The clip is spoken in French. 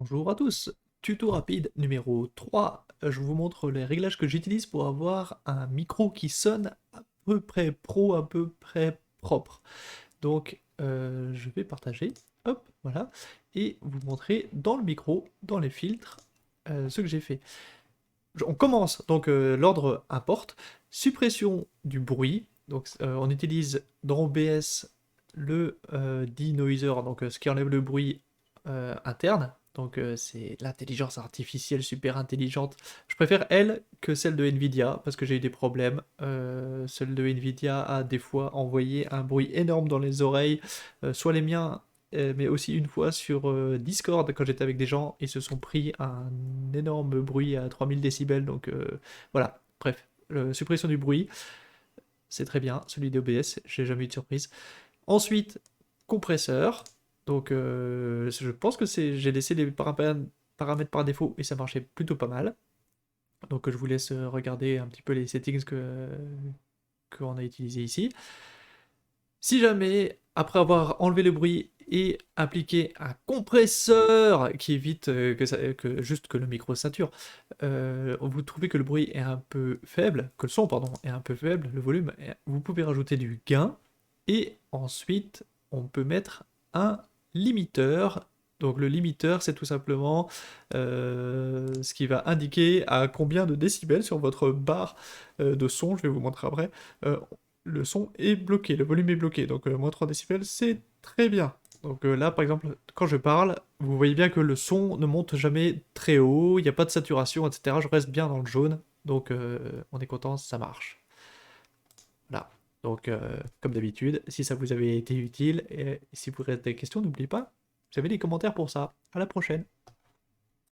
Bonjour à tous, tuto rapide numéro 3. Je vous montre les réglages que j'utilise pour avoir un micro qui sonne à peu près pro, à peu près propre. Donc je vais partager, hop, voilà, et vous montrer dans le micro, dans les filtres, ce que j'ai fait. On commence, donc l'ordre importe, suppression du bruit, donc on utilise dans OBS le denoiser, donc ce qui enlève le bruit interne, donc c'est l'intelligence artificielle super intelligente. Je préfère elle que celle de Nvidia, parce que j'ai eu des problèmes. Celle de Nvidia a des fois envoyé un bruit énorme dans les oreilles, soit les miens mais aussi une fois sur Discord, quand j'étais avec des gens, ils se sont pris un énorme bruit à 3000 décibels, donc voilà, bref, suppression du bruit, c'est très bien, celui d'OBS, j'ai jamais eu de surprise. Ensuite, compresseur, donc je pense que j'ai laissé les paramètres par défaut et ça marchait plutôt pas mal. Donc je vous laisse regarder un petit peu les settings qu'on a utilisés ici. Si jamais, après avoir enlevé le bruit et appliqué un compresseur qui évite juste que le micro sature, vous trouvez que le bruit est un peu faible, que le son, pardon, est un peu faible, le volume, vous pouvez rajouter du gain, et ensuite, on peut mettre un limiteur. Donc le limiteur, c'est tout simplement ce qui va indiquer à combien de décibels sur votre barre de son, je vais vous montrer après, euh, le son est bloqué, le volume est bloqué. Donc moins 3 décibels, c'est très bien. Donc là, par exemple, quand je parle, vous voyez bien que le son ne monte jamais très haut, il n'y a pas de saturation, etc. Je reste bien dans le jaune, donc on est content, ça marche. Voilà. Donc, comme d'habitude, si ça vous avait été utile, et si vous avez des questions, n'oubliez pas, vous avez les commentaires pour ça. À la prochaine.